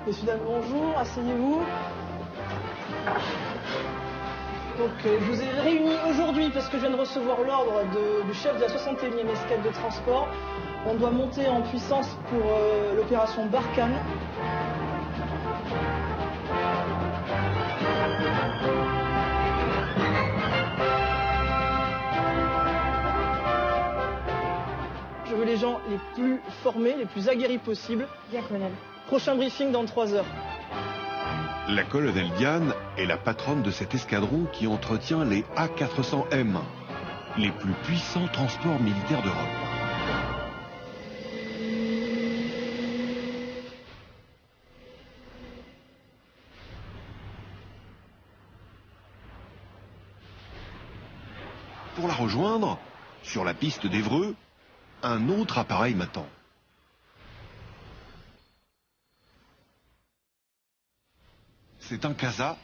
Messieurs, dames, bonjour, asseyez-vous. Donc, je vous ai réunis aujourd'hui parce que je viens de recevoir l'ordre du chef de la 61e escadre de transport. On doit monter en puissance pour l'opération Barkhane. Je veux les gens les plus formés, les plus aguerris possibles. Bien, colonel. Prochain briefing dans 3 heures. La colonelle Diane est la patronne de cet escadron qui entretient les A400M, les plus puissants transports militaires d'Europe. Pour la rejoindre, sur la piste d'Évreux, un autre appareil m'attend. C'est un CASA,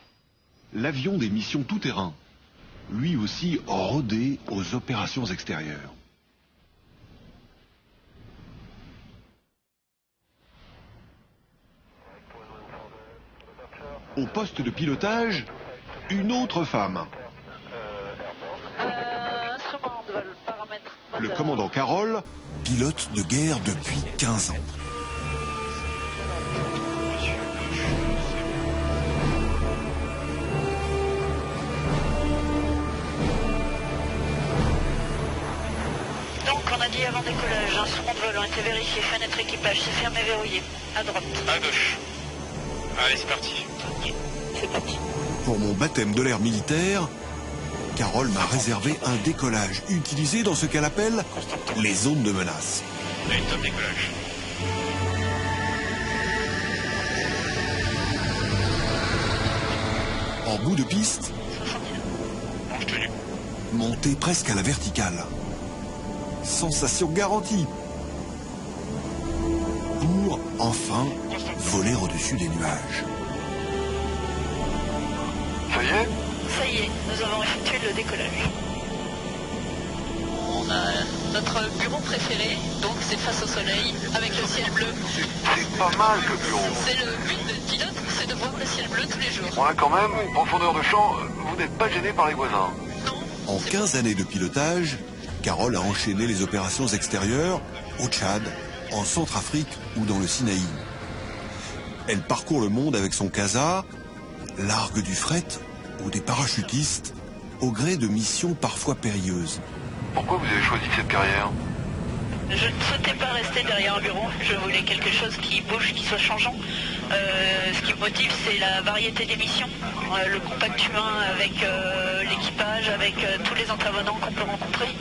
l'avion des missions tout-terrain, lui aussi rodé aux opérations extérieures. Au poste de pilotage, une autre femme. Le commandant Carole, pilote de guerre depuis 15 ans. Donc on a dit avant décollage, instrument de vol ont été vérifiés, fenêtre équipage, c'est fermé, verrouillé. À droite. À gauche. Allez, c'est parti. Ok, c'est parti. Pour mon baptême de l'air militaire, Carole m'a réservé un décollage utilisé dans ce qu'elle appelle les zones de menace. Allez, top décollage. En bout de piste, Manche tenue. monté presque à la verticale. Sensation garantie. Pour, enfin, voler au-dessus des nuages. Ça y est? Ça y est, nous avons effectué le décollage. On a notre bureau préféré, donc c'est face au soleil, avec le ciel bleu. C'est pas mal que bureau. C'est le but des pilotes, c'est de voir le ciel bleu tous les jours. On a quand même, profondeur de champ, vous n'êtes pas gêné par les voisins. Non. En 15 années de pilotage, Carole a enchaîné les opérations extérieures au Tchad, en Centrafrique ou dans le Sinaï. Elle parcourt le monde avec son CASA, largue du fret ou des parachutistes, au gré de missions parfois périlleuses. Pourquoi vous avez choisi cette carrière? Je ne souhaitais pas rester derrière un bureau, je voulais quelque chose qui bouge, qui soit changeant. Ce qui me motive, c'est la variété des missions, le contact humain avec l'équipage, avec tous les intervenants qu'on peut rencontrer.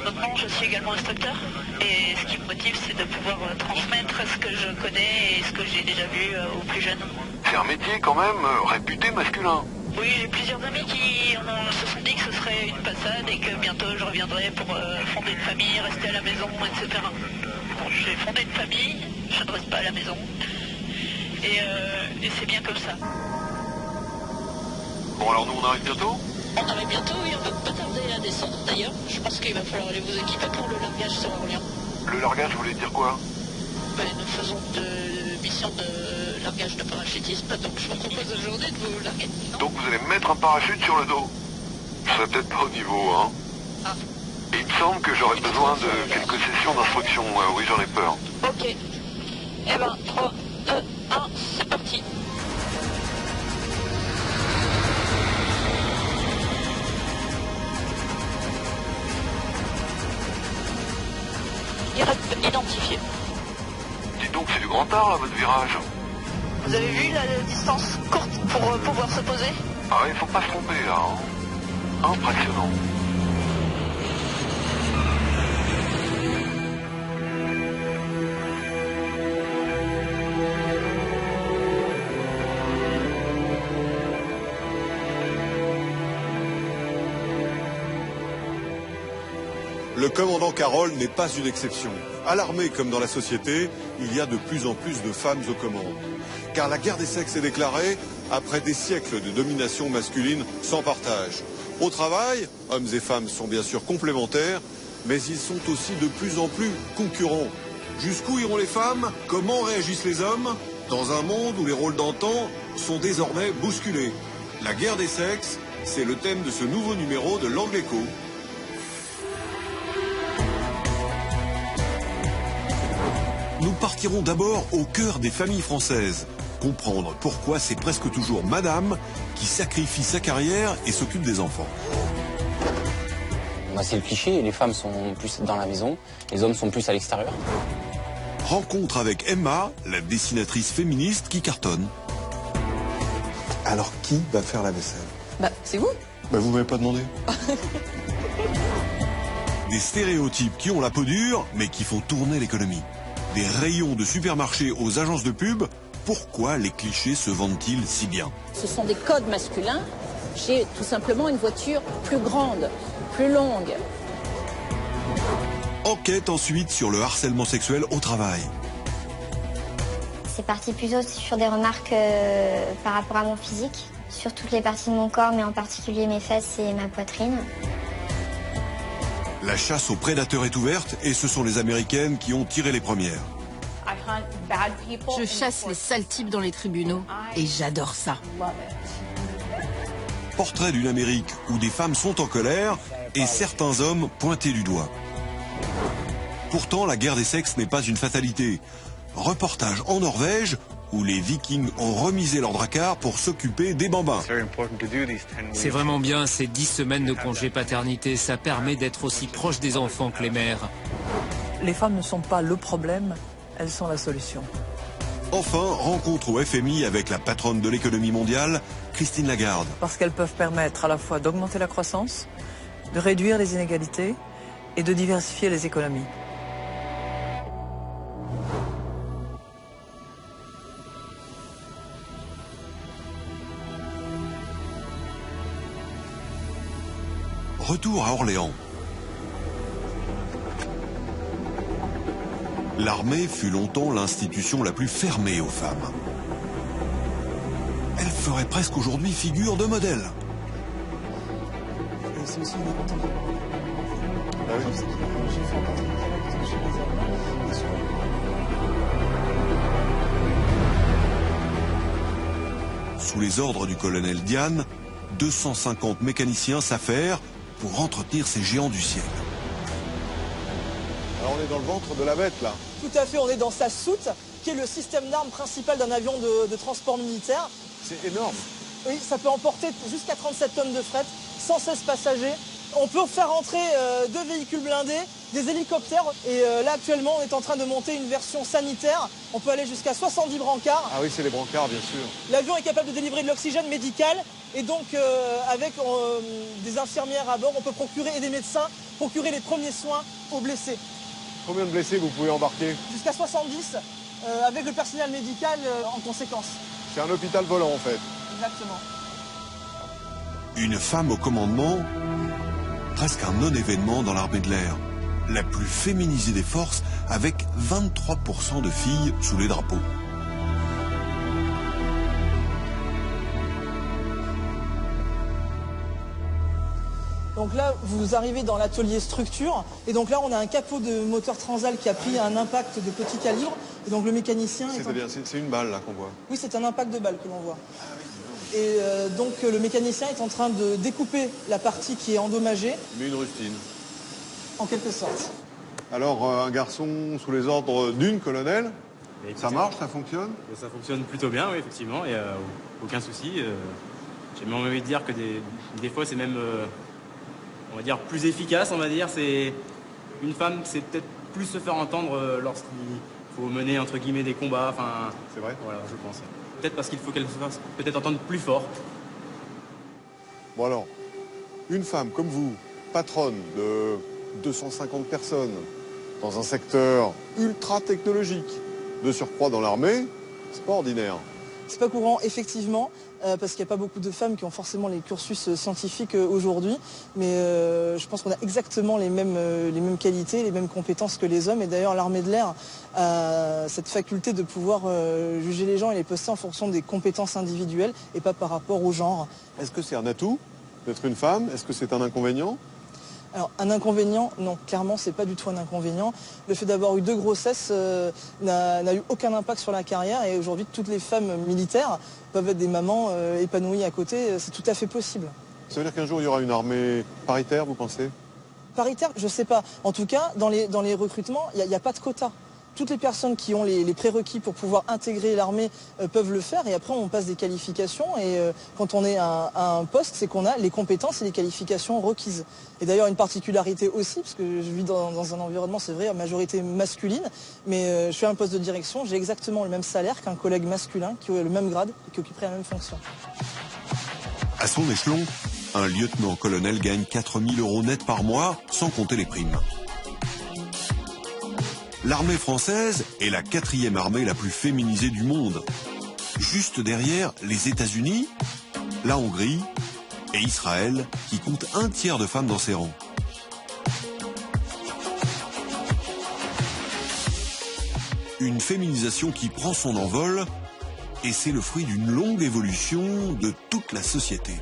Maintenant, je suis également instructeur et ce qui me motive, c'est de pouvoir transmettre ce que je connais et ce que j'ai déjà vu aux plus jeunes. C'est un métier quand même réputé masculin. Oui, j'ai plusieurs amis qui se sont dit que ce serait une passade et que bientôt je reviendrai pour fonder une famille, rester à la maison, etc. Bon, j'ai fondé une famille, je ne reste pas à la maison. Et c'est bien comme ça. Bon alors nous on arrive bientôt? On arrive bientôt, oui, on va pas tarder à descendre d'ailleurs. Je pense qu'il va falloir aller vous équiper pour le largage sur Orléans. Le largage voulait dire quoi? Ben, nous faisons de missions de largage de parachutisme, donc je vous propose aujourd'hui de vous larguer. Non. Donc vous allez me mettre un parachute sur le dos. Je serais peut-être pas au niveau, hein. Ah. Et il me semble que j'aurais besoin de quelques sessions d'instruction. Oui, j'en ai peur. Ok. Eh ben, 3, 2, 1, c'est parti. Identifié. Dites donc, c'est du grand art là, votre virage. Vous avez vu la distance courte pour pouvoir se poser? Ah ouais, faut pas se tromper là, hein. Impressionnant. Le commandant Carole n'est pas une exception. À l'armée comme dans la société, il y a de plus en plus de femmes aux commandes. Car la guerre des sexes est déclarée après des siècles de domination masculine sans partage. Au travail, hommes et femmes sont bien sûr complémentaires, mais ils sont aussi de plus en plus concurrents. Jusqu'où iront les femmes? Comment réagissent les hommes? Dans un monde où les rôles d'antan sont désormais bousculés. La guerre des sexes, c'est le thème de ce nouveau numéro de l'Angle Écho. Nous partirons d'abord au cœur des familles françaises. Comprendre pourquoi c'est presque toujours madame qui sacrifie sa carrière et s'occupe des enfants. C'est le cliché, les femmes sont plus dans la maison, les hommes sont plus à l'extérieur. Rencontre avec Emma, la dessinatrice féministe qui cartonne. Alors qui va faire la vaisselle? C'est vous. Vous m'avez pas demandé. Des stéréotypes qui ont la peau dure, mais qui font tourner l'économie. Des rayons de supermarché aux agences de pub, pourquoi les clichés se vendent-ils si bien? Ce sont des codes masculins. J'ai tout simplement une voiture plus grande, plus longue. Enquête ensuite sur le harcèlement sexuel au travail. C'est parti plutôt sur des remarques par rapport à mon physique, sur toutes les parties de mon corps, mais en particulier mes fesses et ma poitrine. La chasse aux prédateurs est ouverte et ce sont les Américaines qui ont tiré les premières. Je chasse les sales types dans les tribunaux et j'adore ça. Portrait d'une Amérique où des femmes sont en colère et certains hommes pointés du doigt. Pourtant, la guerre des sexes n'est pas une fatalité. Reportage en Norvège où les Vikings ont remisé leur dracard pour s'occuper des bambins. C'est vraiment bien, ces 10 semaines de congé paternité, ça permet d'être aussi proche des enfants que les mères. Les femmes ne sont pas le problème, elles sont la solution. Enfin, rencontre au FMI avec la patronne de l'économie mondiale, Christine Lagarde. Parce qu'elles peuvent permettre à la fois d'augmenter la croissance, de réduire les inégalités et de diversifier les économies. Retour à Orléans. L'armée fut longtemps l'institution la plus fermée aux femmes. Elle ferait presque aujourd'hui figure de modèle. C'est aussi une importance. Sous les ordres du colonel Diane, 250 mécaniciens s'affairent pour entretenir ces géants du ciel. Alors on est dans le ventre de la bête là. Tout à fait, on est dans sa soute, qui est le système d'armes principal d'un avion de transport militaire. C'est énorme. Oui, ça peut emporter jusqu'à 37 tonnes de fret, 116 passagers. On peut faire entrer 2 véhicules blindés, des hélicoptères. Et là, actuellement, on est en train de monter une version sanitaire. On peut aller jusqu'à 70 brancards. Ah oui, c'est les brancards, bien sûr. L'avion est capable de délivrer de l'oxygène médical. Et donc, avec des infirmières à bord, on peut procurer, et des médecins, procurer les premiers soins aux blessés. Combien de blessés vous pouvez embarquer? Jusqu'à 70, avec le personnel médical en conséquence. C'est un hôpital volant, en fait. Exactement. Une femme au commandement, presque un non-événement dans l'armée de l'air. La plus féminisée des forces, avec 23% de filles sous les drapeaux. Donc là, vous arrivez dans l'atelier structure, et donc là, on a un capot de moteur Transal qui a pris un impact de petit calibre, et donc le mécanicien... C'est une balle là qu'on voit. Oui, c'est un impact de balle que l'on voit. Et donc le mécanicien est en train de découper la partie qui est endommagée. Mais une rustine. En quelque sorte. Alors, un garçon sous les ordres d'une colonel, ça marche, ça fonctionne? Ça fonctionne plutôt bien, oui, effectivement, et aucun souci. J'ai même envie de dire que des fois, c'est même... on va dire plus efficace, on va dire. C'est une femme, c'est peut-être plus se faire entendre lorsqu'il faut mener entre guillemets des combats. Enfin, c'est vrai. Voilà, je pense. Peut-être parce qu'il faut qu'elle se fasse peut-être entendre plus fort. Bon alors, une femme comme vous, patronne de 250 personnes dans un secteur ultra technologique, de surcroît dans l'armée, c'est pas ordinaire. C'est pas courant, effectivement, parce qu'il n'y a pas beaucoup de femmes qui ont forcément les cursus scientifiques aujourd'hui, mais je pense qu'on a exactement les mêmes qualités, les mêmes compétences que les hommes, et d'ailleurs l'armée de l'air a cette faculté de pouvoir juger les gens et les poster en fonction des compétences individuelles et pas par rapport au genre. Est-ce que c'est un atout d'être une femme? Est-ce que c'est un inconvénient? Alors un inconvénient, non, clairement c'est pas du tout un inconvénient. Le fait d'avoir eu 2 grossesses n'a eu aucun impact sur la carrière et aujourd'hui toutes les femmes militaires peuvent être des mamans épanouies à côté, c'est tout à fait possible. Ça veut dire qu'un jour il y aura une armée paritaire, vous pensez? Paritaire, je sais pas. En tout cas, dans les recrutements, il n'y a pas de quota. Toutes les personnes qui ont les prérequis pour pouvoir intégrer l'armée peuvent le faire et après on passe des qualifications et quand on est à un poste, c'est qu'on a les compétences et les qualifications requises. Et d'ailleurs une particularité aussi, parce que je vis dans un environnement, c'est vrai, à majorité masculine, mais je fais un poste de direction, j'ai exactement le même salaire qu'un collègue masculin qui a le même grade et qui occuperait la même fonction. À son échelon, un lieutenant-colonel gagne 4 000 € net par mois, sans compter les primes. L'armée française est la 4e armée la plus féminisée du monde. Juste derrière les États-Unis, la Hongrie et Israël, qui compte 1/3 de femmes dans ses rangs. Une féminisation qui prend son envol, et c'est le fruit d'une longue évolution de toute la société.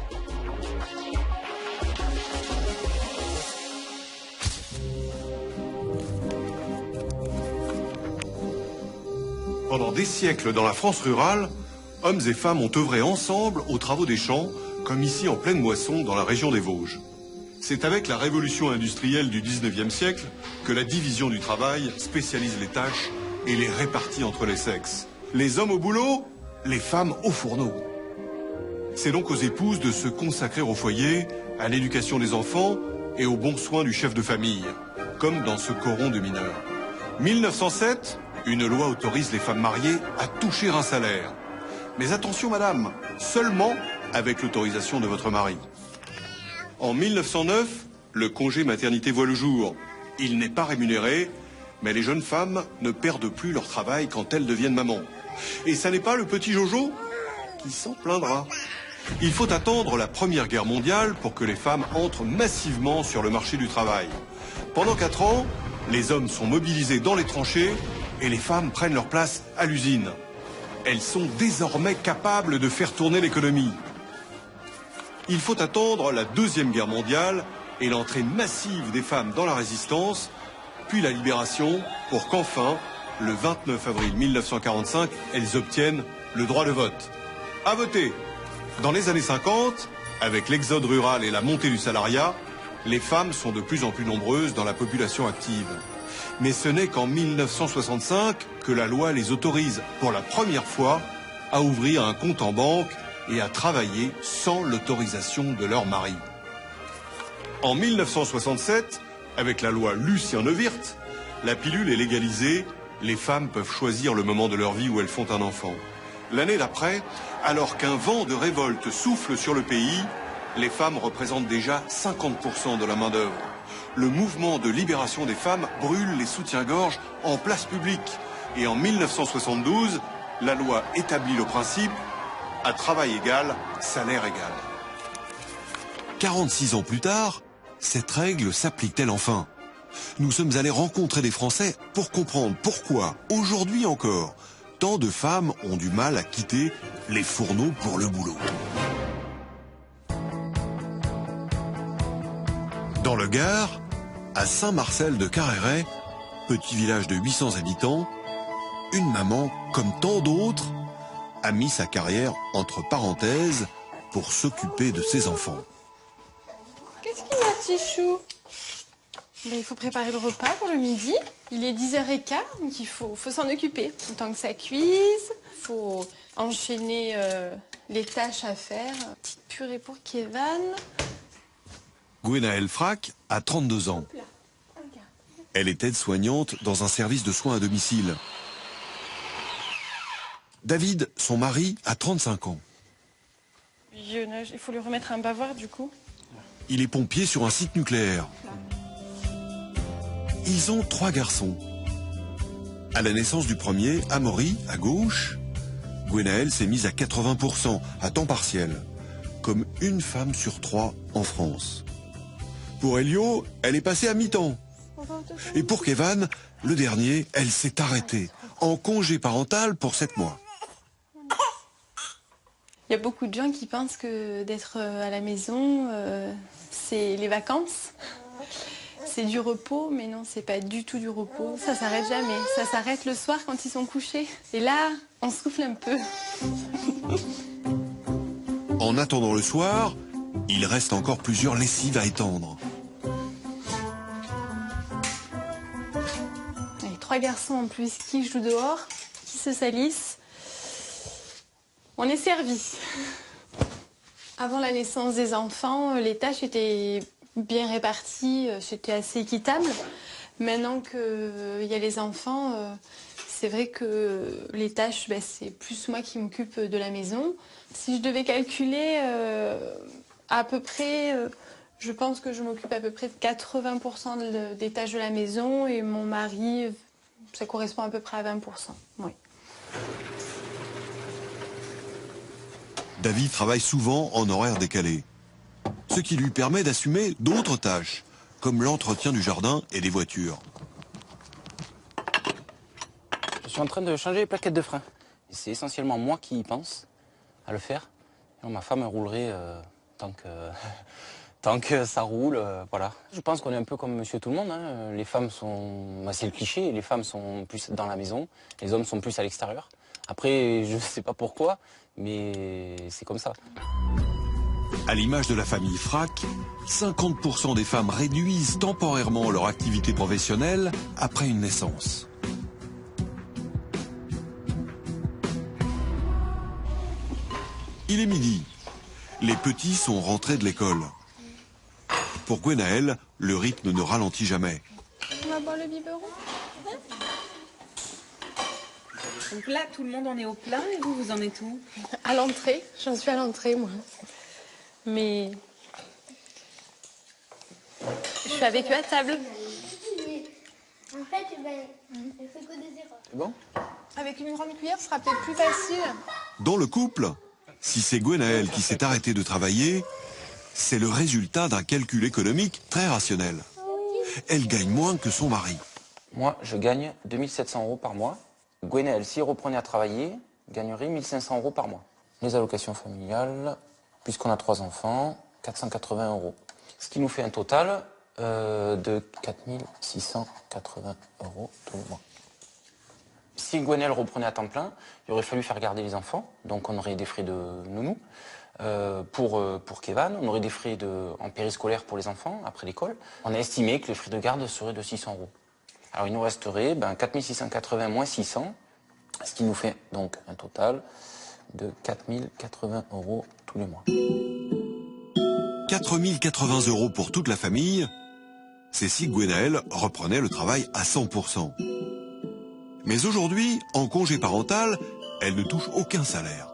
Pendant des siècles dans la France rurale, hommes et femmes ont œuvré ensemble aux travaux des champs, comme ici en pleine moisson dans la région des Vosges. C'est avec la révolution industrielle du 19e siècle que la division du travail spécialise les tâches et les répartit entre les sexes. Les hommes au boulot, les femmes au fourneau. C'est donc aux épouses de se consacrer au foyer, à l'éducation des enfants et aux bons soins du chef de famille, comme dans ce coron de mineurs. 1907, une loi autorise les femmes mariées à toucher un salaire. Mais attention madame, seulement avec l'autorisation de votre mari. En 1909, le congé maternité voit le jour. Il n'est pas rémunéré, mais les jeunes femmes ne perdent plus leur travail quand elles deviennent mamans. Et ça n'est pas le petit Jojo qui s'en plaindra. Il faut attendre la Première Guerre mondiale pour que les femmes entrent massivement sur le marché du travail. Pendant 4 ans, les hommes sont mobilisés dans les tranchées et les femmes prennent leur place à l'usine. Elles sont désormais capables de faire tourner l'économie. Il faut attendre la Deuxième Guerre mondiale et l'entrée massive des femmes dans la résistance, puis la libération, pour qu'enfin, le 29 avril 1945, elles obtiennent le droit de vote. À voter. Dans les années 50, avec l'exode rural et la montée du salariat, les femmes sont de plus en plus nombreuses dans la population active. Mais ce n'est qu'en 1965 que la loi les autorise pour la première fois à ouvrir un compte en banque et à travailler sans l'autorisation de leur mari. En 1967, avec la loi Lucien Neuwirth, la pilule est légalisée, les femmes peuvent choisir le moment de leur vie où elles font un enfant. L'année d'après, alors qu'un vent de révolte souffle sur le pays, les femmes représentent déjà 50% de la main-d'œuvre. Le mouvement de libération des femmes brûle les soutiens-gorge en place publique. Et en 1972, la loi établit le principe « à travail égal, salaire égal ». 46 ans plus tard, cette règle s'applique-t-elle enfin? Nous sommes allés rencontrer des Français pour comprendre pourquoi, aujourd'hui encore, tant de femmes ont du mal à quitter les fourneaux pour le boulot. Dans le Gard, à Saint-Marcel de Carreret, petit village de 800 habitants, une maman, comme tant d'autres, a mis sa carrière entre parenthèses pour s'occuper de ses enfants. Qu'est-ce qu'il y a, Tichou? Il faut préparer le repas pour le midi. Il est 10h15, donc il faut s'en occuper. Le temps que ça cuise, il faut enchaîner les tâches à faire. Petite purée pour Kévan. Gwenaëlle Frac a 32 ans. Elle est aide-soignante dans un service de soins à domicile. David, son mari, a 35 ans. Il faut lui remettre un bavoir, du coup. Il est pompier sur un site nucléaire. Ils ont 3 garçons. À la naissance du premier, Amaury, à gauche, Gwenaëlle s'est mise à 80%, à temps partiel, comme une femme sur 3 en France. Pour Elio, elle est passée à mi-temps. Et pour Kévan, le dernier, elle s'est arrêtée, en congé parental pour 7 mois. Il y a beaucoup de gens qui pensent que d'être à la maison, c'est les vacances. c'est du repos, mais non, c'est pas du tout du repos. Ça s'arrête jamais. Ça s'arrête le soir quand ils sont couchés. Et là, on souffle un peu. En attendant le soir, il reste encore plusieurs lessives à étendre. Et 3 garçons en plus qui jouent dehors, qui se salissent. On est servi. Avant la naissance des enfants, les tâches étaient bien réparties, c'était assez équitable. Maintenant qu'il y a les enfants, c'est vrai que les tâches, c'est plus moi qui m'occupe de la maison. Si je devais calculer à peu près, je pense que je m'occupe à peu près de 80% des tâches de la maison et mon mari, ça correspond à peu près à 20%. Oui. David travaille souvent en horaire décalé, ce qui lui permet d'assumer d'autres tâches, comme l'entretien du jardin et des voitures. Je suis en train de changer les plaquettes de frein. Et c'est essentiellement moi qui y pense à le faire. Et ma femme roulerait tant que ça roule, voilà. Je pense qu'on est un peu comme monsieur tout le monde. Hein. Les femmes sont... c'est le cliché, les femmes sont plus dans la maison, les hommes sont plus à l'extérieur. Après, je ne sais pas pourquoi, mais c'est comme ça. À l'image de la famille Frac, 50% des femmes réduisent temporairement leur activité professionnelle après une naissance. Il est midi. Les petits sont rentrés de l'école. Pour Gwenaëlle, le rythme ne ralentit jamais. On va boire le biberon. Donc là, tout le monde en est au plein et vous en êtes où? À l'entrée, j'en suis à l'entrée moi. Mais je suis avec eux à table. En fait, elle fait que des erreurs. C'est bon? Avec une grande cuillère, ce sera peut-être plus facile. Dans le couple, si c'est Gwenaëlle qui s'est arrêtée de travailler, c'est le résultat d'un calcul économique très rationnel. Elle gagne moins que son mari. Moi, je gagne 2700 € par mois. Gwenaëlle, s'il reprenait à travailler, gagnerait 1500 € par mois. Les allocations familiales, puisqu'on a 3 enfants, 480 €. Ce qui nous fait un total de 4680 € tous les mois. Si Gwenaëlle reprenait à temps plein, il aurait fallu faire garder les enfants, donc on aurait des frais de nounou. Pour Kevan, on aurait des frais en périscolaire pour les enfants, après l'école. On a estimé que les frais de garde seraient de 600 €. Alors il nous resterait 4680 moins 600, ce qui nous fait donc un total de 4080 € tous les mois. 4080 € pour toute la famille, c'est si Gwenaëlle reprenait le travail à 100%. Mais aujourd'hui, en congé parental, elle ne touche aucun salaire.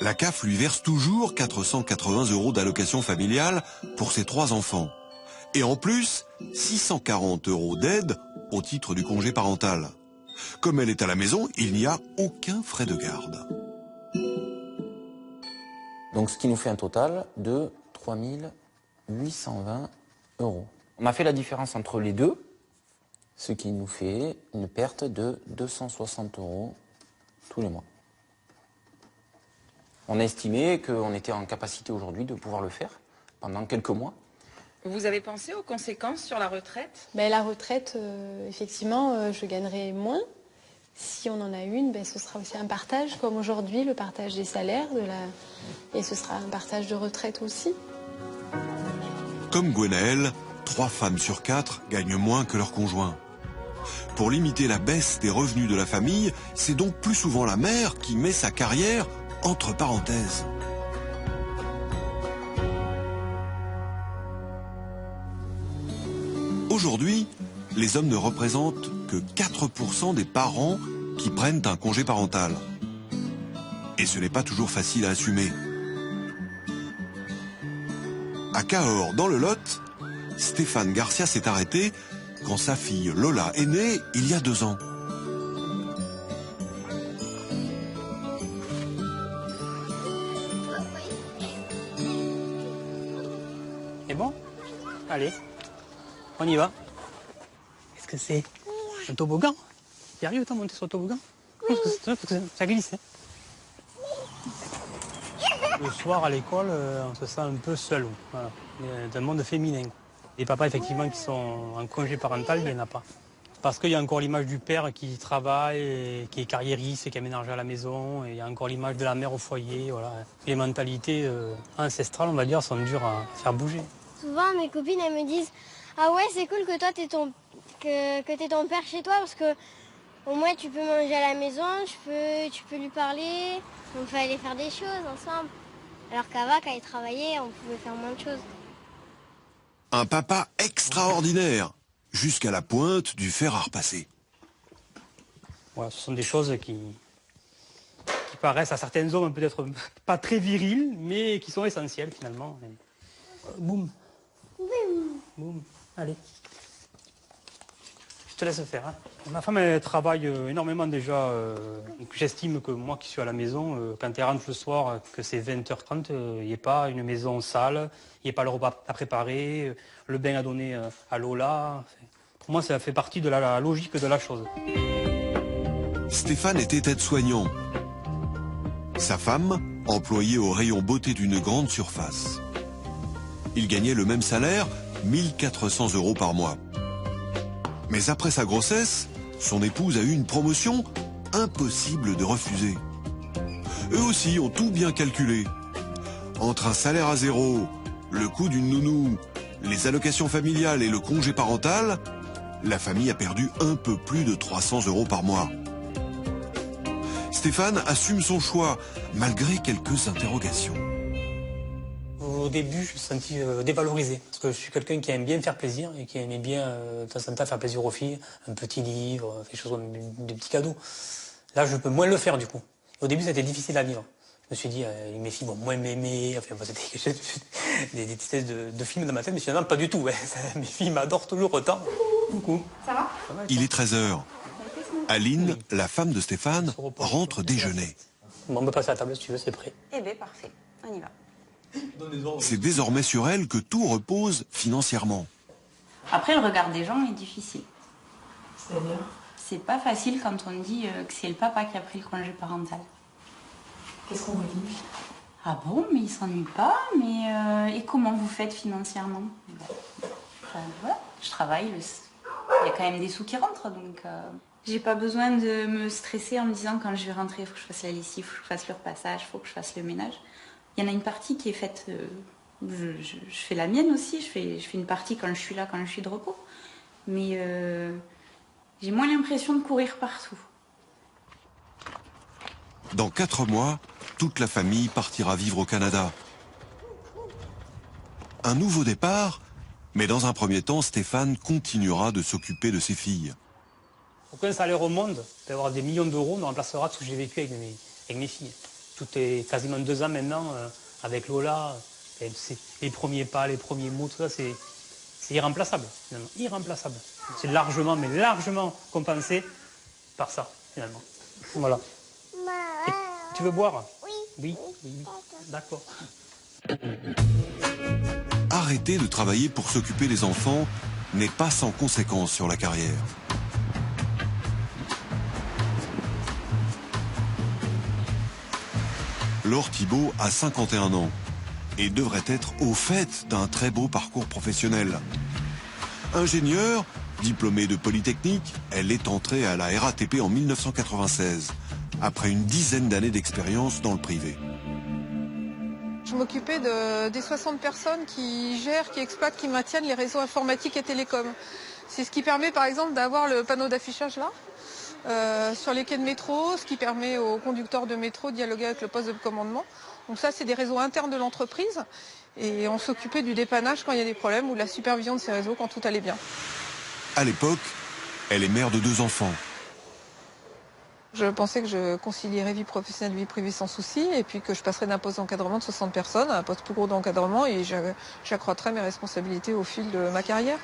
La CAF lui verse toujours 480 € d'allocation familiale pour ses 3 enfants. Et en plus, 640 € d'aide au titre du congé parental. Comme elle est à la maison, il n'y a aucun frais de garde. Donc ce qui nous fait un total de 3820 €. On a fait la différence entre les deux, ce qui nous fait une perte de 260 € tous les mois. On a estimé qu'on était en capacité aujourd'hui de pouvoir le faire pendant quelques mois. Vous avez pensé aux conséquences sur la retraite? La retraite, effectivement, je gagnerai moins. Si on en a une, ce sera aussi un partage, comme aujourd'hui, le partage des salaires, et ce sera un partage de retraite aussi. Comme Gwenaëlle, 3 femmes sur 4 gagnent moins que leur conjoint. Pour limiter la baisse des revenus de la famille, c'est donc plus souvent la mère qui met sa carrière entre parenthèses. Aujourd'hui, les hommes ne représentent que 4% des parents qui prennent un congé parental. Et ce n'est pas toujours facile à assumer. À Cahors, dans le Lot, Stéphane Garcia s'est arrêté quand sa fille Lola est née il y a 2 ans. C'est bon? Allez, on y va. Qu'est-ce que c'est? Un toboggan? Tu arrives à monter sur le toboggan? Parce que ça glisse. Hein. Le soir à l'école, on se sent un peu seul. Voilà. Dans le monde féminin. Les papas, effectivement, qui sont en congé parental, il n'y en a pas. Parce qu'il y a encore l'image du père qui travaille, et qui est carriériste et qui aménage à la maison. Et il y a encore l'image de la mère au foyer. Voilà. Les mentalités ancestrales, on va dire, sont dures à faire bouger. Souvent, mes copines, elles me disent « Ah ouais, c'est cool que toi, t'aies ton père chez toi parce que au moins tu peux manger à la maison, tu peux lui parler, on peut aller faire des choses ensemble. » Alors qu'avant, quand il travaillait, on pouvait faire moins de choses. Un papa extraordinaire, jusqu'à la pointe du fer à repasser. Voilà, ce sont des choses qui paraissent à certains hommes peut-être pas très virils, mais qui sont essentielles finalement. Boum. Boum. Allez. Je te laisse faire. Hein. Ma femme, elle travaille énormément déjà. J'estime que moi qui suis à la maison, quand elle rentre le soir, que c'est 20h30, il n'y a pas une maison sale, il n'y a pas le repas à préparer, le bain à donner à Lola. Pour moi, ça fait partie de la logique de la chose. Stéphane était aide-soignant. Sa femme, employée au rayon beauté d'une grande surface. Il gagnait le même salaire, 1 400 € par mois. Mais après sa grossesse, son épouse a eu une promotion impossible de refuser. Eux aussi ont tout bien calculé. Entre un salaire à zéro, le coût d'une nounou, les allocations familiales et le congé parental, la famille a perdu un peu plus de 300 € par mois. Stéphane assume son choix, malgré quelques interrogations. Au début, je me suis senti dévalorisé, parce que je suis quelqu'un qui aime bien faire plaisir et qui aimait bien de temps en temps faire plaisir aux filles, un petit livre, des choses, des petits cadeaux. Là, je peux moins le faire du coup. Au début, c'était difficile à vivre. Je me suis dit, mes filles vont moins m'aimer, enfin, c'était des espèces de films dans ma tête, mais finalement, pas du tout. Ouais. Mes filles m'adorent toujours autant. Coucou. Ça va? Il est 13h. Aline, la femme de Stéphane, rentre déjeuner. Bon, on peut passer à la table si tu veux, c'est prêt. Eh bien, parfait. On y va. C'est désormais sur elle que tout repose financièrement. Après, le regard des gens est difficile. C'est-à-dire? C'est pas facile quand on dit que c'est le papa qui a pris le congé parental. Qu'est-ce qu'on vous dit? Ah bon, mais il s'ennuie pas, mais et comment vous faites financièrement? Enfin, voilà, je travaille, il y a quand même des sous qui rentrent, donc j'ai pas besoin de me stresser en me disant quand je vais rentrer, il faut que je fasse la lessive, il faut que je fasse le repassage, il faut que je fasse le ménage. Il y en a une partie qui est faite, je fais la mienne aussi, je fais une partie quand je suis là, quand je suis de repos. Mais j'ai moins l'impression de courir partout. Dans 4 mois, toute la famille partira vivre au Canada. Un nouveau départ, mais dans un premier temps, Stéphane continuera de s'occuper de ses filles. Aucun salaire au monde peut avoir des millions d'euros ne remplacera tout ce que j'ai vécu avec mes filles. Tout est quasiment 2 ans maintenant avec Lola. Les premiers pas, les premiers mots, tout ça, c'est irremplaçable, finalement. Irremplaçable. C'est largement, mais largement compensé par ça, finalement. Voilà. Et tu veux boire? Oui. Oui. D'accord. Arrêter de travailler pour s'occuper des enfants n'est pas sans conséquences sur la carrière. Laure Thibault a 51 ans et devrait être au fait d'un très beau parcours professionnel. Ingénieure, diplômée de Polytechnique, elle est entrée à la RATP en 1996, après une dizaine d'années d'expérience dans le privé. Je m'occupais des 60 personnes qui gèrent, qui exploitent, qui maintiennent les réseaux informatiques et télécoms. C'est ce qui permet par exemple d'avoir le panneau d'affichage là. Sur les quais de métro, ce qui permet aux conducteurs de métro de dialoguer avec le poste de commandement. Donc ça, c'est des réseaux internes de l'entreprise. Et on s'occupait du dépannage quand il y a des problèmes ou de la supervision de ces réseaux quand tout allait bien. À l'époque, elle est mère de 2 enfants. Je pensais que je concilierais vie professionnelle et vie privée sans souci et puis que je passerais d'un poste d'encadrement de 60 personnes à un poste plus gros d'encadrement et j'accroîtrais mes responsabilités au fil de ma carrière.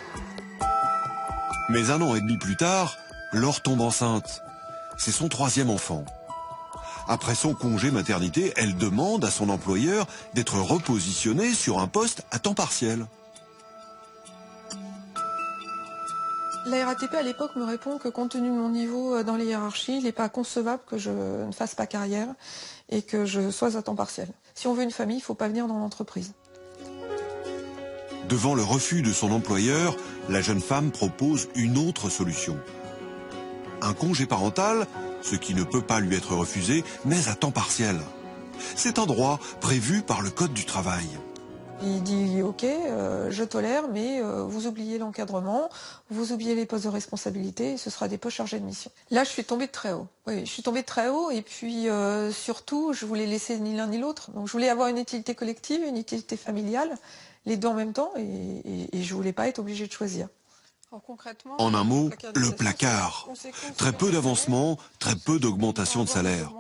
Mais 1 an et demi plus tard, Laure tombe enceinte. C'est son 3e enfant. Après son congé maternité, elle demande à son employeur d'être repositionnée sur un poste à temps partiel. La RATP à l'époque me répond que compte tenu de mon niveau dans les hiérarchies, il n'est pas concevable que je ne fasse pas carrière et que je sois à temps partiel. Si on veut une famille, il ne faut pas venir dans l'entreprise. Devant le refus de son employeur, la jeune femme propose une autre solution. Un congé parental, ce qui ne peut pas lui être refusé, mais à temps partiel. C'est un droit prévu par le Code du travail. Il dit ok, je tolère, mais vous oubliez l'encadrement, vous oubliez les postes de responsabilité, et ce sera des postes chargés de mission. Là, je suis tombée de très haut. Oui, je suis tombée de très haut, et puis surtout, je voulais laisser ni l'un ni l'autre. Donc, je voulais avoir une utilité collective, une utilité familiale, les deux en même temps, et je voulais pas être obligée de choisir. En un mot, le placard. Très peu d'avancement, très peu d'augmentation de salaire.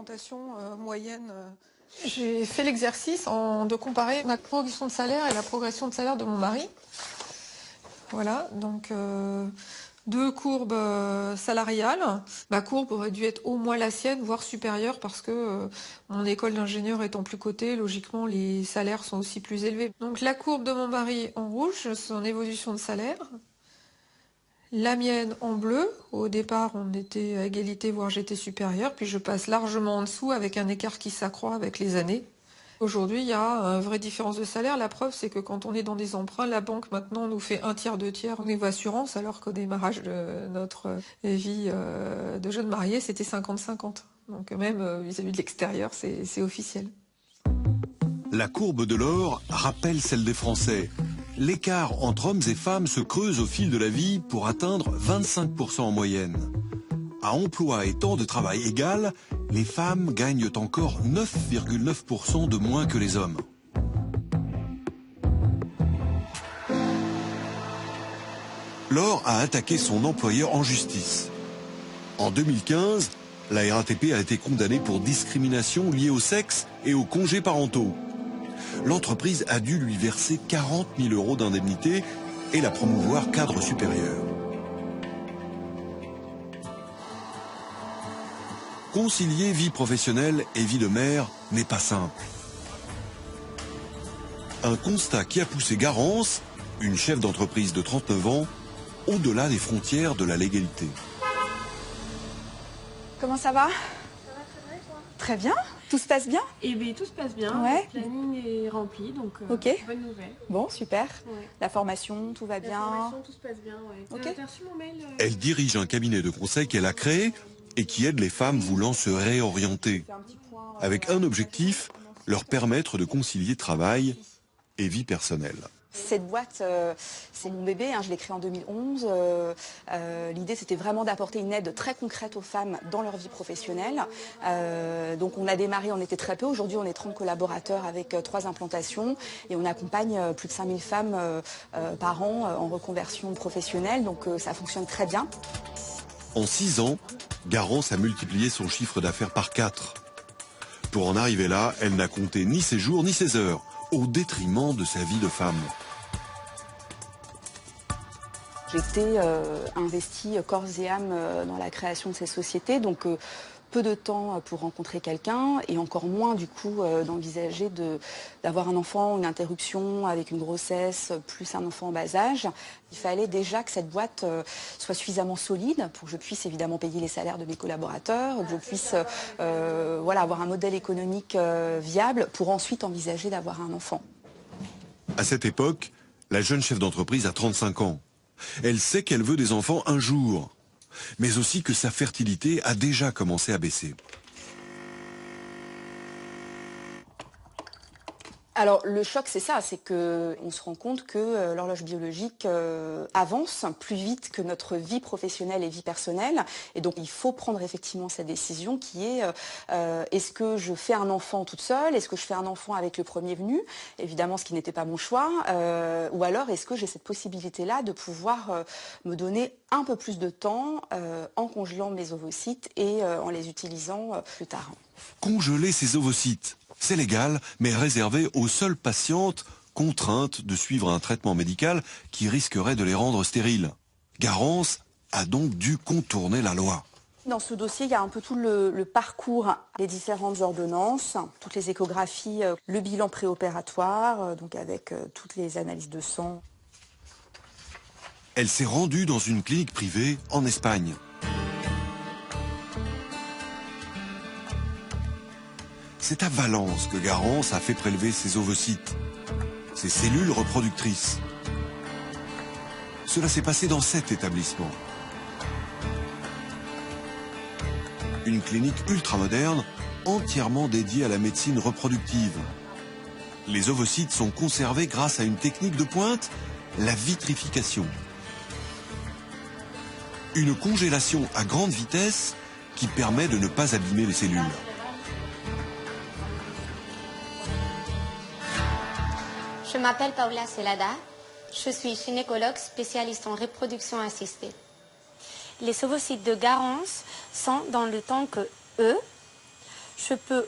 J'ai fait l'exercice de comparer ma progression de salaire et la progression de salaire de mon mari. Voilà, donc deux courbes salariales. Ma courbe aurait dû être au moins la sienne, voire supérieure, parce que mon école d'ingénieur étant plus cotée, logiquement les salaires sont aussi plus élevés. Donc la courbe de mon mari en rouge, son évolution de salaire. La mienne en bleu, au départ on était à égalité, voire j'étais supérieure, puis je passe largement en dessous avec un écart qui s'accroît avec les années. Aujourd'hui il y a une vraie différence de salaire, la preuve c'est que quand on est dans des emprunts, la banque maintenant nous fait 1/3, 2/3 au niveau assurance, alors qu'au démarrage de notre vie de jeune mariés c'était 50-50. Donc même vis-à-vis de l'extérieur c'est officiel. La courbe de l'or rappelle celle des Français. L'écart entre hommes et femmes se creuse au fil de la vie pour atteindre 25% en moyenne. À emploi et temps de travail égal, les femmes gagnent encore 9,9% de moins que les hommes. Laure a attaqué son employeur en justice. En 2015, la RATP a été condamnée pour discrimination liée au sexe et aux congés parentaux. L'entreprise a dû lui verser 40 000 € d'indemnité et la promouvoir cadre supérieur. Concilier vie professionnelle et vie de mère n'est pas simple. Un constat qui a poussé Garance, une chef d'entreprise de 39 ans, au-delà des frontières de la légalité. Comment ça va? Très bien. Tout se passe bien? Eh bien, tout se passe bien. Ouais. Le planning est rempli, donc ok. Bonne nouvelle. Bon, super. Ouais. La formation, tout va bien? La formation, tout se passe bien, ouais. Ok. T'as reçu mon mail Elle dirige un cabinet de conseil qu'elle a créé et qui aide les femmes voulant se réorienter. Avec un objectif, leur permettre de concilier travail et vie personnelle. Cette boîte, c'est mon bébé, je l'ai créée en 2011. L'idée, c'était vraiment d'apporter une aide très concrète aux femmes dans leur vie professionnelle. Donc on a démarré, on était très peu. Aujourd'hui, on est 30 collaborateurs avec 3 implantations. Et on accompagne plus de 5000 femmes par an en reconversion professionnelle. Donc ça fonctionne très bien. En 6 ans, Garance a multiplié son chiffre d'affaires par 4. Pour en arriver là, elle n'a compté ni ses jours ni ses heures, au détriment de sa vie de femme. J'étais investie corps et âme dans la création de ces sociétés, donc peu de temps pour rencontrer quelqu'un et encore moins du coup d'envisager d'avoir un enfant, une interruption avec une grossesse, plus un enfant en bas âge. Il fallait déjà que cette boîte soit suffisamment solide pour que je puisse évidemment payer les salaires de mes collaborateurs, que je puisse voilà, avoir un modèle économique viable pour ensuite envisager d'avoir un enfant. À cette époque, la jeune chef d'entreprise a 35 ans. Elle sait qu'elle veut des enfants un jour, mais aussi que sa fertilité a déjà commencé à baisser. Alors le choc, c'est ça, c'est qu'on se rend compte que l'horloge biologique avance plus vite que notre vie professionnelle et vie personnelle. Et donc il faut prendre effectivement cette décision qui est est-ce que je fais un enfant toute seule? Est-ce que je fais un enfant avec le premier venu? Évidemment, ce qui n'était pas mon choix. Ou alors est-ce que j'ai cette possibilité-là de pouvoir me donner un peu plus de temps en congelant mes ovocytes et en les utilisant plus tard. Congeler ses ovocytes, c'est légal, mais réservé aux seules patientes contraintes de suivre un traitement médical qui risquerait de les rendre stériles. Garance a donc dû contourner la loi. Dans ce dossier, il y a un peu tout le parcours des différentes ordonnances, toutes les échographies, le bilan préopératoire, donc avec toutes les analyses de sang. Elle s'est rendue dans une clinique privée en Espagne. C'est à Valence que Garance a fait prélever ses ovocytes, ses cellules reproductrices. Cela s'est passé dans 7 établissements. Une clinique ultramoderne, entièrement dédiée à la médecine reproductive. Les ovocytes sont conservés grâce à une technique de pointe, la vitrification. Une congélation à grande vitesse qui permet de ne pas abîmer les cellules. Je m'appelle Paula Celada. Je suis gynécologue spécialiste en reproduction assistée. Les ovocytes de Garance sont dans le tank E. Je peux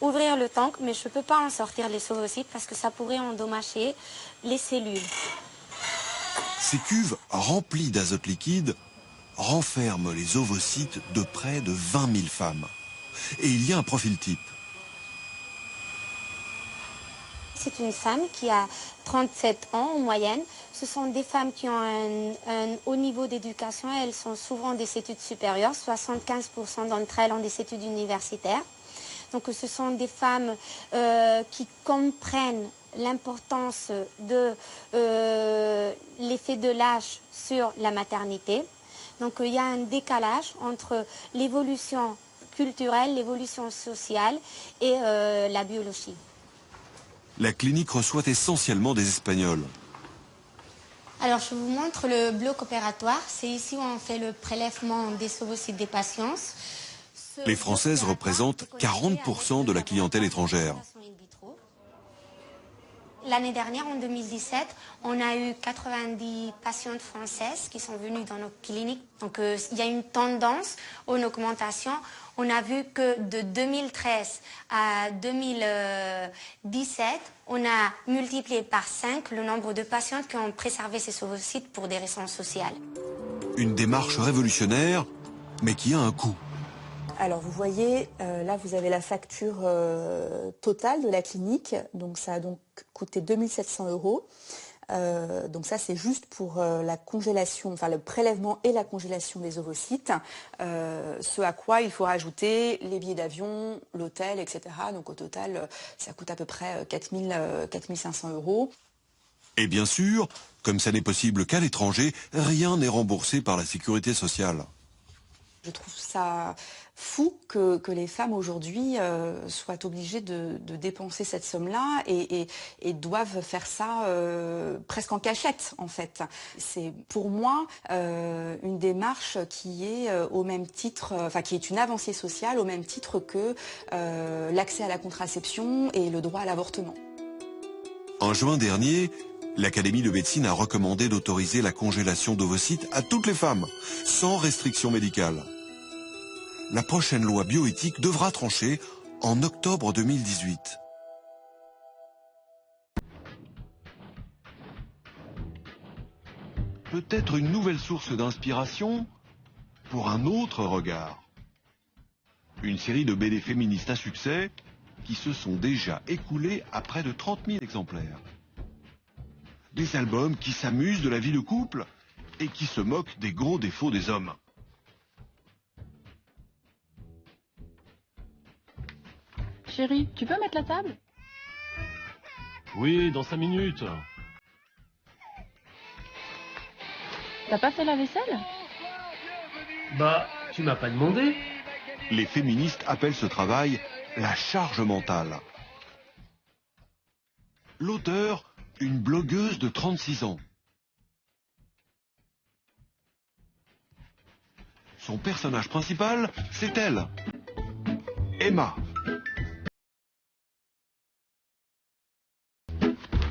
ouvrir le tank, mais je ne peux pas en sortir les ovocytes parce que ça pourrait endommager les cellules. Ces cuves remplies d'azote liquide renferment les ovocytes de près de 20 000 femmes. Et il y a un profil type. C'est une femme qui a 37 ans en moyenne. Ce sont des femmes qui ont un haut niveau d'éducation. Elles sont souvent des études supérieures. 75% d'entre elles ont des études universitaires. Donc ce sont des femmes qui comprennent l'importance de l'effet de l'âge sur la maternité. Donc il y a un décalage entre l'évolution culturelle, l'évolution sociale et la biologie. La clinique reçoit essentiellement des Espagnols. Alors je vous montre le bloc opératoire. C'est ici où on fait le prélèvement des ovocytes des patients. Les Françaises représentent 40% de la clientèle étrangère. L'année dernière, en 2017, on a eu 90 patientes françaises qui sont venues dans nos cliniques. Donc il y a une tendance en augmentation. On a vu que de 2013 à 2017, on a multiplié par 5 le nombre de patientes qui ont préservé ces ovocytes pour des raisons sociales. Une démarche révolutionnaire, mais qui a un coût. Alors vous voyez, là vous avez la facture totale de la clinique, donc ça a donc coûté 2 700 €. Donc ça c'est juste pour la congélation, enfin le prélèvement et la congélation des ovocytes, ce à quoi il faut rajouter les billets d'avion, l'hôtel, etc. Donc au total ça coûte à peu près 4 500 €. Et bien sûr, comme ça n'est possible qu'à l'étranger, rien n'est remboursé par la sécurité sociale. Je trouve ça fou que les femmes aujourd'hui soient obligées de dépenser cette somme-là et doivent faire ça presque en cachette, en fait. C'est pour moi une démarche qui est au même titre, enfin qui est une avancée sociale au même titre que l'accès à la contraception et le droit à l'avortement. En juin dernier, l'Académie de médecine a recommandé d'autoriser la congélation d'ovocytes à toutes les femmes, sans restriction médicale. La prochaine loi bioéthique devra trancher en octobre 2018. Peut-être une nouvelle source d'inspiration pour un autre regard. Une série de BD féministes à succès qui se sont déjà écoulés à près de 30 000 exemplaires. Des albums qui s'amusent de la vie de couple et qui se moquent des gros défauts des hommes. Chérie, tu peux mettre la table? Oui, dans 5 minutes. T'as pas fait la vaisselle? Bah, tu m'as pas demandé. Les féministes appellent ce travail la charge mentale. L'auteur, une blogueuse de 36 ans. Son personnage principal, c'est elle, Emma.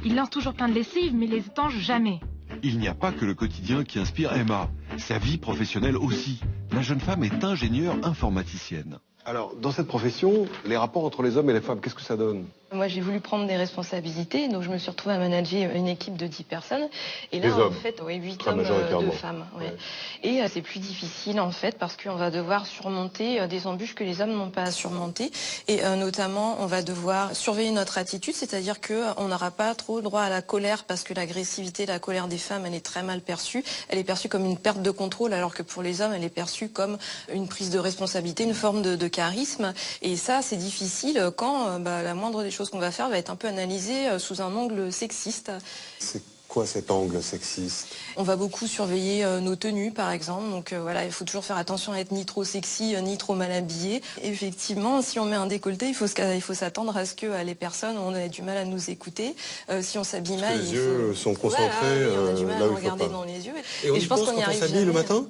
Il lance toujours plein de lessive, mais les étanche jamais. Il n'y a pas que le quotidien qui inspire Emma, sa vie professionnelle aussi. La jeune femme est ingénieure informaticienne. Alors, dans cette profession, les rapports entre les hommes et les femmes, qu'est-ce que ça donne? Moi, j'ai voulu prendre des responsabilités, donc je me suis retrouvée à manager une équipe de 10 personnes. Et des là, hommes. en fait, oui, 8 Très hommes, 2 majoritairement. femmes. Ouais. Ouais. Et c'est plus difficile, en fait, parce qu'on va devoir surmonter des embûches que les hommes n'ont pas à surmonter. Et notamment, on va devoir surveiller notre attitude, c'est-à-dire qu'on n'aura pas trop le droit à la colère, parce que l'agressivité, la colère des femmes, elle est très mal perçue. Elle est perçue comme une perte de contrôle, alors que pour les hommes, elle est perçue comme une prise de responsabilité, une forme de charisme. Et ça, c'est difficile quand la moindre des choses qu'on va faire va être un peu analysée sous un angle sexiste. C'est quoi cet angle sexiste? On va beaucoup surveiller nos tenues, par exemple. Donc voilà, il faut toujours faire attention à être ni trop sexy, ni trop mal habillé. Effectivement, si on met un décolleté, il faut s'attendre à ce que les personnes, on a du mal à nous écouter. Si on s'habille mal, les yeux sont concentrés on a du mal là à où il faut regarder pas. dans les yeux. Et on je pense qu'on y quand arrive on s'habille le matin?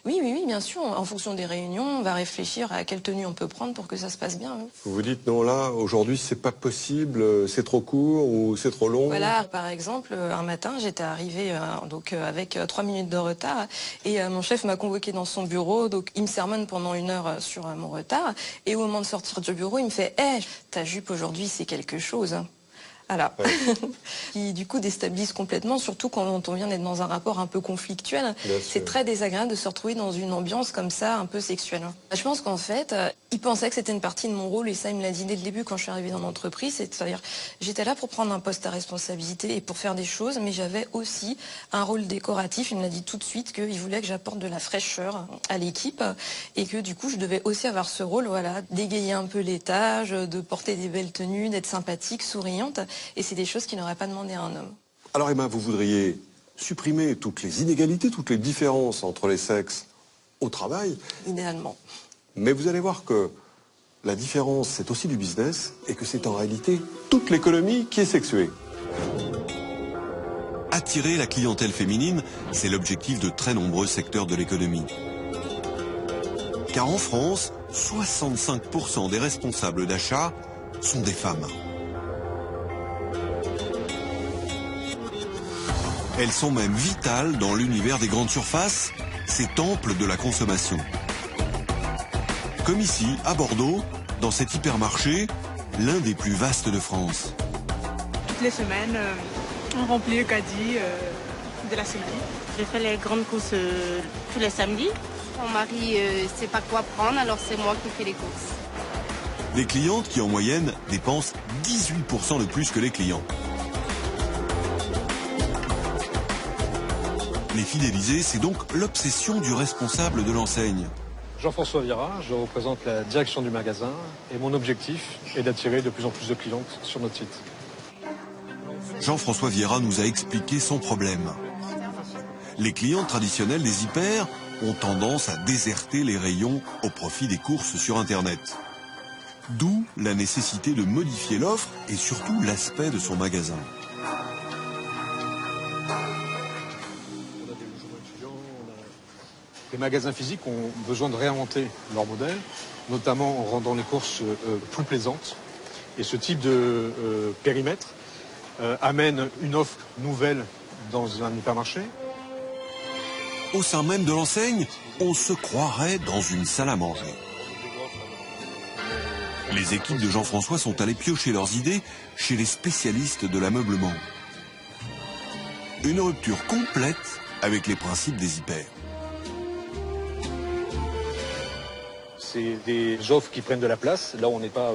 Oui, oui, oui, bien sûr. En fonction des réunions, on va réfléchir à quelle tenue on peut prendre pour que ça se passe bien. Oui. Vous vous dites, non, là, aujourd'hui, c'est pas possible, c'est trop court ou c'est trop long? Voilà, par exemple, un matin, j'étais arrivée avec 3 minutes de retard et mon chef m'a convoqué dans son bureau. Donc, il me sermonne pendant 1 heure sur mon retard. Et au moment de sortir du bureau, il me fait « Hey, ta jupe aujourd'hui, c'est quelque chose ». Voilà. Ouais. Qui du coup déstabilise complètement, surtout quand on vient d'être dans un rapport un peu conflictuel. C'est très désagréable de se retrouver dans une ambiance comme ça, un peu sexuelle. Je pense qu'en fait, il pensait que c'était une partie de mon rôle, et ça il me l'a dit dès le début quand je suis arrivée dans l'entreprise. C'est-à-dire, j'étais là pour prendre un poste à responsabilité et pour faire des choses, mais j'avais aussi un rôle décoratif. Il me l'a dit tout de suite qu'il voulait que j'apporte de la fraîcheur à l'équipe et que du coup je devais aussi avoir ce rôle, voilà, d'égayer un peu les tâches, de porter des belles tenues, d'être sympathique, souriante. Et c'est des choses qu'il n'aurait pas demandé à un homme. Alors Emma, vous voudriez supprimer toutes les inégalités, toutes les différences entre les sexes au travail? Idéalement. Mais vous allez voir que la différence, c'est aussi du business et que c'est en réalité toute l'économie qui est sexuée. Attirer la clientèle féminine, c'est l'objectif de très nombreux secteurs de l'économie. Car en France, 65% des responsables d'achat sont des femmes. Elles sont même vitales dans l'univers des grandes surfaces, ces temples de la consommation. Comme ici, à Bordeaux, dans cet hypermarché, l'un des plus vastes de France. Toutes les semaines, on remplit le caddie de la semaine. Je fais les grandes courses tous les samedis. Mon mari ne sait pas quoi prendre, alors c'est moi qui fais les courses. Des clientes qui, en moyenne, dépensent 18% de plus que les clients. Les fidéliser, c'est donc l'obsession du responsable de l'enseigne. Jean-François Viera, je représente la direction du magasin et mon objectif est d'attirer de plus en plus de clientes sur notre site. Jean-François Viera nous a expliqué son problème. Les clientes traditionnelles des hyper ont tendance à déserter les rayons au profit des courses sur Internet. D'où la nécessité de modifier l'offre et surtout l'aspect de son magasin. Les magasins physiques ont besoin de réinventer leur modèle, notamment en rendant les courses plus plaisantes. Et ce type de périmètre amène une offre nouvelle dans un hypermarché. Au sein même de l'enseigne, on se croirait dans une salle à manger. Les équipes de Jean-François sont allées piocher leurs idées chez les spécialistes de l'ameublement. Une rupture complète avec les principes des hyper. C'est des offres qui prennent de la place. Là, on n'est pas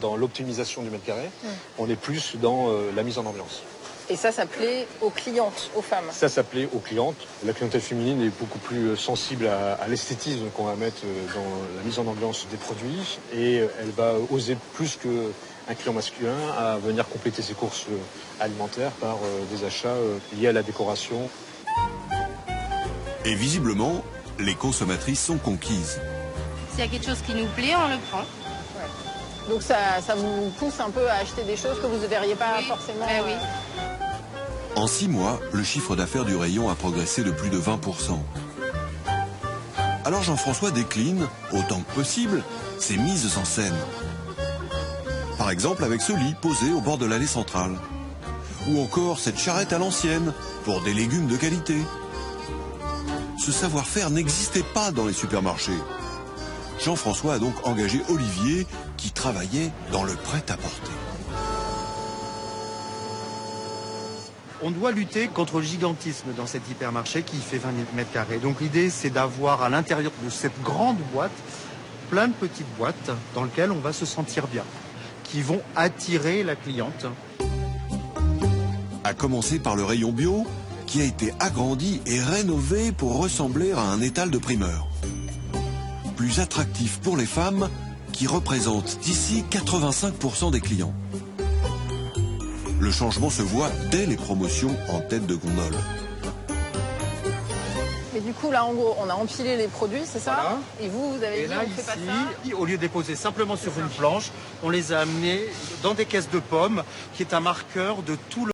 dans l'optimisation du mètre carré. On est plus dans la mise en ambiance. Et ça plaît aux clientes, aux femmes? Ça plaît aux clientes. La clientèle féminine est beaucoup plus sensible à l'esthétisme qu'on va mettre dans la mise en ambiance des produits. Et elle va oser plus qu'un client masculin à venir compléter ses courses alimentaires par des achats liés à la décoration. Et visiblement, les consommatrices sont conquises. S'il y a quelque chose qui nous plaît, on le prend. Ouais. Donc ça vous pousse un peu à acheter des choses que vous ne verriez pas forcément... Oui. En 6 mois, le chiffre d'affaires du rayon a progressé de plus de 20%. Alors Jean-François décline, autant que possible, ses mises en scène. Par exemple avec ce lit posé au bord de l'allée centrale. Ou encore cette charrette à l'ancienne, pour des légumes de qualité. Ce savoir-faire n'existait pas dans les supermarchés. Jean-François a donc engagé Olivier, qui travaillait dans le prêt-à-porter. On doit lutter contre le gigantisme dans cet hypermarché qui fait 20 mètres carrés. Donc l'idée, c'est d'avoir à l'intérieur de cette grande boîte, plein de petites boîtes dans lesquelles on va se sentir bien, qui vont attirer la cliente. À commencer par le rayon bio, qui a été agrandi et rénové pour ressembler à un étal de primeur. Plus attractif pour les femmes, qui représentent d'ici 85% des clients. Le changement se voit dès les promotions en tête de gondole. Mais du coup, là, en gros, on a empilé les produits, c'est ça? Voilà. Et vous avez Et dit, là, on fait pas ici, ça? au lieu de les poser simplement sur une planche, on les a amenés dans des caisses de pommes, qui est un marqueur de tout le